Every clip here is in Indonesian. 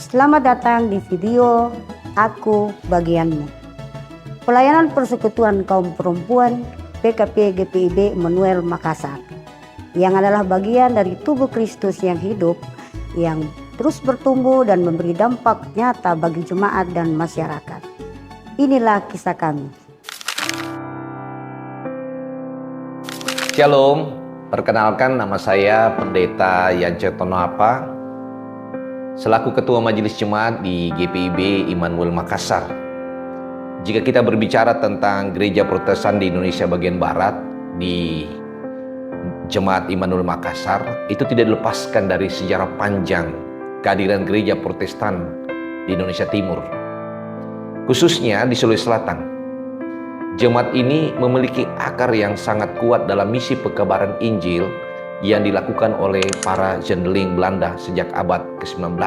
Selamat datang di video Aku Bagianmu. Pelayanan Persekutuan Kaum Perempuan PKP GPIB Immanuel Makassar, yang adalah bagian dari tubuh Kristus yang hidup, yang terus bertumbuh dan memberi dampak nyata bagi jemaat dan masyarakat. Inilah kisah kami. Shalom, perkenalkan nama saya Pendeta Yance Tonoapa, selaku Ketua Majelis Jemaat di GPIB Immanuel Makassar. Jika kita berbicara tentang gereja Protestan di Indonesia bagian Barat, di Jemaat Immanuel Makassar, itu tidak dilepaskan dari sejarah panjang kehadiran gereja Protestan di Indonesia Timur, khususnya di Sulawesi Selatan. Jemaat ini memiliki akar yang sangat kuat dalam misi pekabaran Injil yang dilakukan oleh para zendeling Belanda sejak abad ke-19.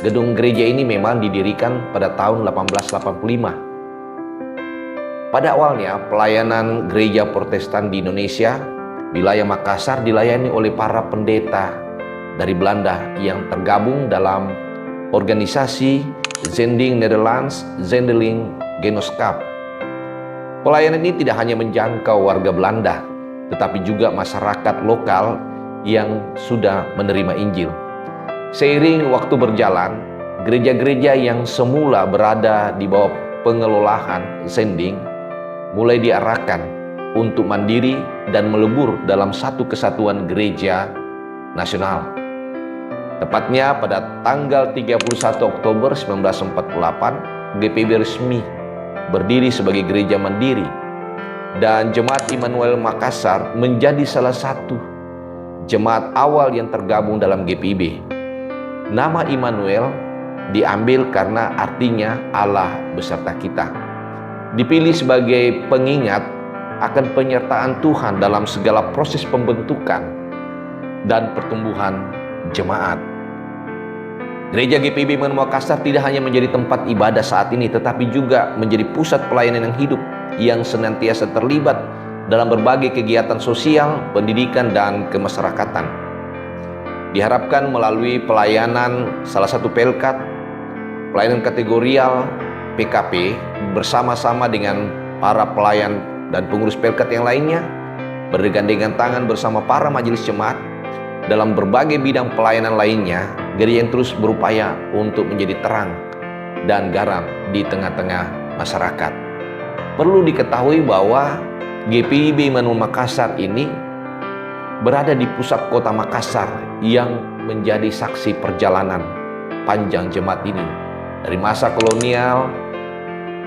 Gedung gereja ini memang didirikan pada tahun 1885. Pada awalnya, pelayanan gereja Protestan di Indonesia, wilayah Makassar, dilayani oleh para pendeta dari Belanda yang tergabung dalam organisasi Zending Netherlands Zendeling Genootschap. Pelayanan ini tidak hanya menjangkau warga Belanda, tetapi juga masyarakat lokal yang sudah menerima Injil. Seiring waktu berjalan, gereja-gereja yang semula berada di bawah pengelolaan Zending mulai diarahkan untuk mandiri dan melebur dalam satu kesatuan gereja nasional. Tepatnya pada tanggal 31 Oktober 1948, GPIB resmi berdiri sebagai gereja mandiri, dan Jemaat Immanuel Makassar menjadi salah satu jemaat awal yang tergabung dalam GPIB. Nama Immanuel diambil karena artinya Allah beserta kita. Dipilih sebagai pengingat akan penyertaan Tuhan dalam segala proses pembentukan dan pertumbuhan jemaat. Gereja GPIB Immanuel Makassar tidak hanya menjadi tempat ibadah saat ini, tetapi juga menjadi pusat pelayanan yang hidup yang senantiasa terlibat dalam berbagai kegiatan sosial, pendidikan, dan kemasyarakatan. Diharapkan melalui pelayanan salah satu pelkat, pelayanan kategorial PKP, bersama-sama dengan para pelayan dan pengurus pelkat yang lainnya, bergandengan tangan bersama para majelis jemaat dalam berbagai bidang pelayanan lainnya, gereja yang terus berupaya untuk menjadi terang dan garam di tengah-tengah masyarakat. Perlu diketahui bahwa GPIB Immanuel Makassar ini berada di pusat kota Makassar yang menjadi saksi perjalanan panjang jemaat ini dari masa kolonial,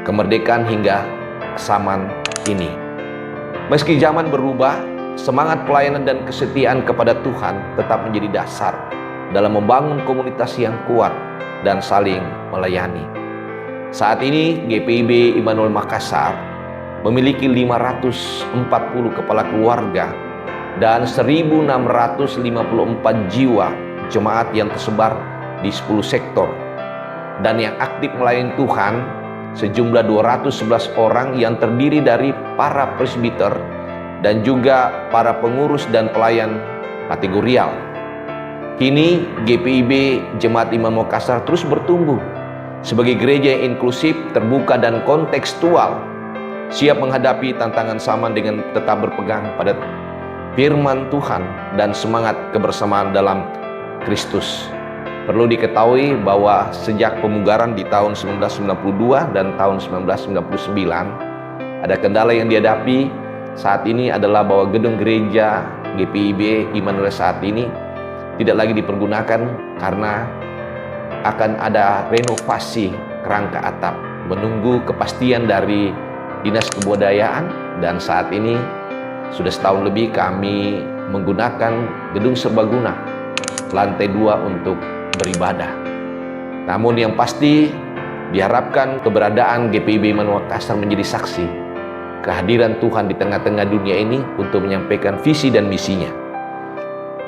kemerdekaan hingga zaman ini. Meski zaman berubah, semangat pelayanan dan kesetiaan kepada Tuhan tetap menjadi dasar dalam membangun komunitas yang kuat dan saling melayani. Saat ini GPIB Immanuel Makassar memiliki 540 kepala keluarga dan 1.654 jiwa jemaat yang tersebar di 10 sektor, dan yang aktif melayani Tuhan sejumlah 211 orang yang terdiri dari para presbiter dan juga para pengurus dan pelayan kategorial. Kini GPIB Jemaat Immanuel Makassar terus bertumbuh sebagai gereja yang inklusif, terbuka, dan kontekstual, siap menghadapi tantangan zaman dengan tetap berpegang pada firman Tuhan dan semangat kebersamaan dalam Kristus. Perlu diketahui bahwa sejak pemugaran di tahun 1992 dan tahun 1999, ada kendala yang dihadapi saat ini adalah bahwa gedung gereja GPIB Immanuel saat ini tidak lagi dipergunakan karena akan ada renovasi kerangka atap, menunggu kepastian dari Dinas Kebudayaan, dan saat ini sudah setahun lebih kami menggunakan gedung serbaguna lantai 2 untuk beribadah. Namun yang pasti diharapkan keberadaan GPIB Immanuel Makassar menjadi saksi kehadiran Tuhan di tengah-tengah dunia ini untuk menyampaikan visi dan misinya.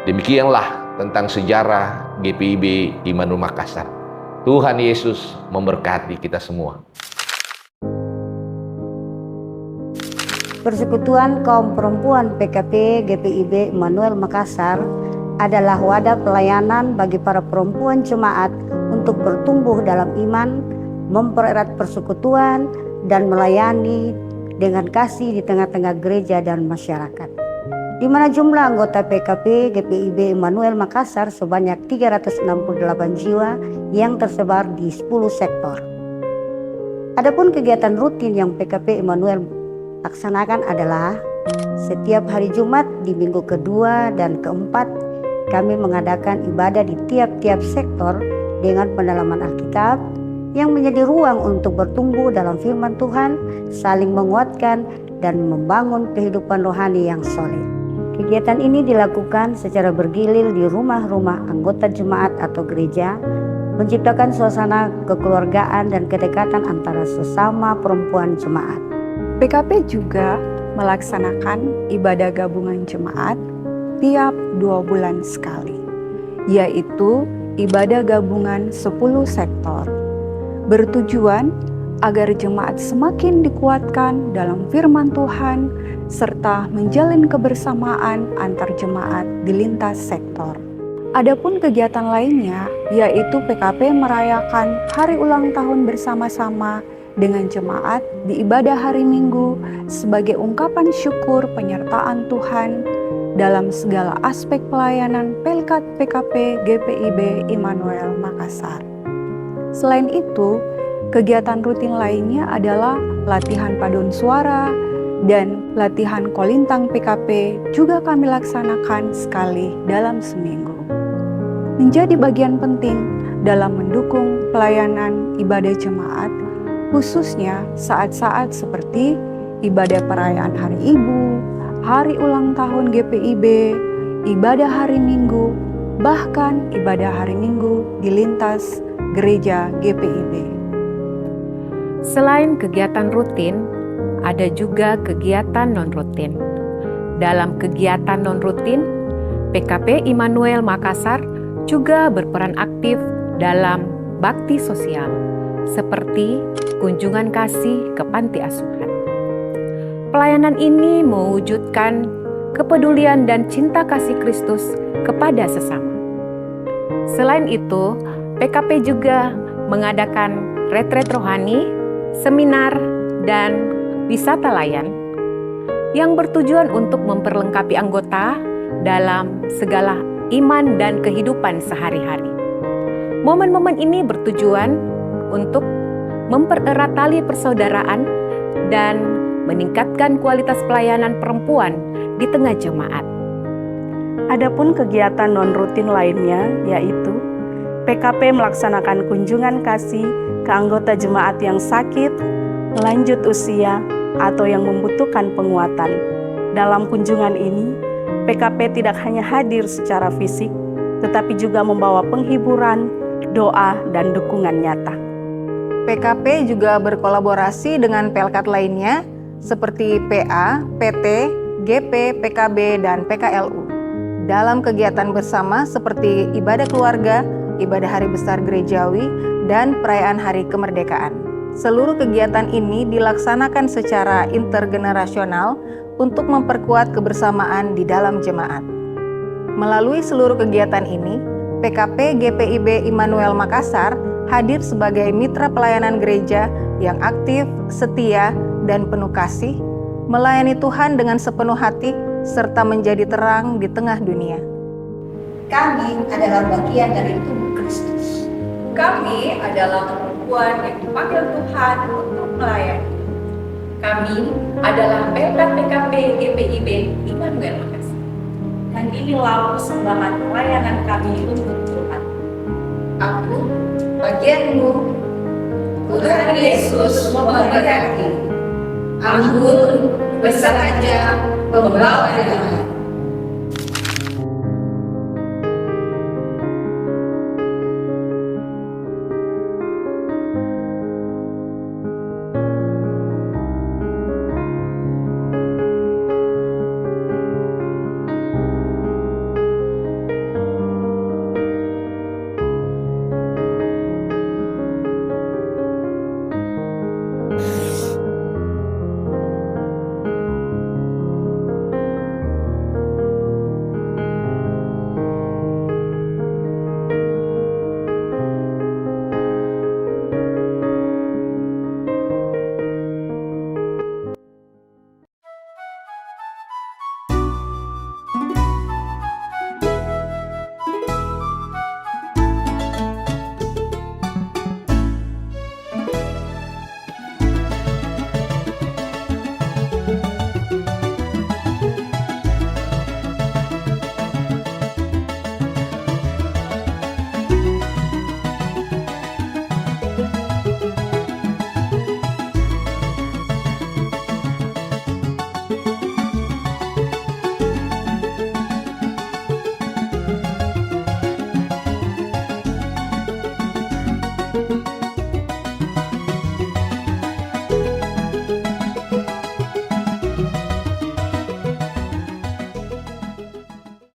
Demikianlah tentang sejarah GPIB Immanuel Makassar. Tuhan Yesus memberkati kita semua. Persekutuan Kaum Perempuan PKP GPIB Immanuel Makassar adalah wadah pelayanan bagi para perempuan jemaat untuk bertumbuh dalam iman, mempererat persekutuan, dan melayani dengan kasih di tengah-tengah gereja dan masyarakat. Di mana jumlah anggota PKP GPIB Immanuel Makassar sebanyak 368 jiwa yang tersebar di 10 sektor. Adapun kegiatan rutin yang PKP Immanuel laksanakan adalah setiap hari Jumat di minggu kedua dan keempat kami mengadakan ibadah di tiap-tiap sektor dengan pendalaman Alkitab yang menjadi ruang untuk bertumbuh dalam firman Tuhan, saling menguatkan dan membangun kehidupan rohani yang solid. Kegiatan ini dilakukan secara bergilir di rumah-rumah anggota jemaat atau gereja, menciptakan suasana kekeluargaan dan kedekatan antara sesama perempuan jemaat. PKP juga melaksanakan ibadah gabungan jemaat tiap 2 bulan sekali, yaitu ibadah gabungan 10 sektor, bertujuan agar jemaat semakin dikuatkan dalam firman Tuhan serta menjalin kebersamaan antar jemaat di lintas sektor. Adapun kegiatan lainnya yaitu PKP merayakan hari ulang tahun bersama-sama dengan jemaat di ibadah hari Minggu sebagai ungkapan syukur penyertaan Tuhan dalam segala aspek pelayanan Pelkat PKP GPIB Immanuel Makassar. Selain itu, kegiatan rutin lainnya adalah latihan paduan suara dan latihan kolintang PKP juga kami laksanakan sekali dalam seminggu. Menjadi bagian penting dalam mendukung pelayanan ibadah jemaat, khususnya saat-saat seperti ibadah perayaan Hari Ibu, hari ulang tahun GPIB, ibadah hari Minggu, bahkan ibadah hari Minggu di lintas gereja GPIB. Selain kegiatan rutin, ada juga kegiatan non-rutin. Dalam kegiatan non-rutin, PKP Immanuel Makassar juga berperan aktif dalam bakti sosial, seperti kunjungan kasih ke panti asuhan. Pelayanan ini mewujudkan kepedulian dan cinta kasih Kristus kepada sesama. Selain itu, PKP juga mengadakan retret rohani, seminar, dan wisata layan yang bertujuan untuk memperlengkapi anggota dalam segala iman dan kehidupan sehari-hari. Momen-momen ini bertujuan untuk mempererat tali persaudaraan dan meningkatkan kualitas pelayanan perempuan di tengah jemaat. Adapun kegiatan non-rutin lainnya yaitu PKP melaksanakan kunjungan kasih ke anggota jemaat yang sakit, lanjut usia, atau yang membutuhkan penguatan. Dalam kunjungan ini, PKP tidak hanya hadir secara fisik, tetapi juga membawa penghiburan, doa, dan dukungan nyata. PKP juga berkolaborasi dengan pelkat lainnya seperti PA, PT, GP, PKB, dan PKLU. Dalam kegiatan bersama seperti ibadah keluarga, ibadah hari besar gerejawi, dan perayaan hari kemerdekaan. Seluruh kegiatan ini dilaksanakan secara intergenerasional untuk memperkuat kebersamaan di dalam jemaat. Melalui seluruh kegiatan ini, PKP GPIB Immanuel Makassar hadir sebagai mitra pelayanan gereja yang aktif, setia, dan penuh kasih, melayani Tuhan dengan sepenuh hati, serta menjadi terang di tengah dunia. Kami adalah bagian dari tubuh Kristus. Kami adalah perempuan yang dipanggil Tuhan untuk melayani. Kami adalah Pelkat PKP GPIB Immanuel Makassar. Dan inilah persembahan pelayanan kami untuk Tuhan. Aku, bagianmu, Tuhan Yesus memberkati. Anggun beserta pembawa damai.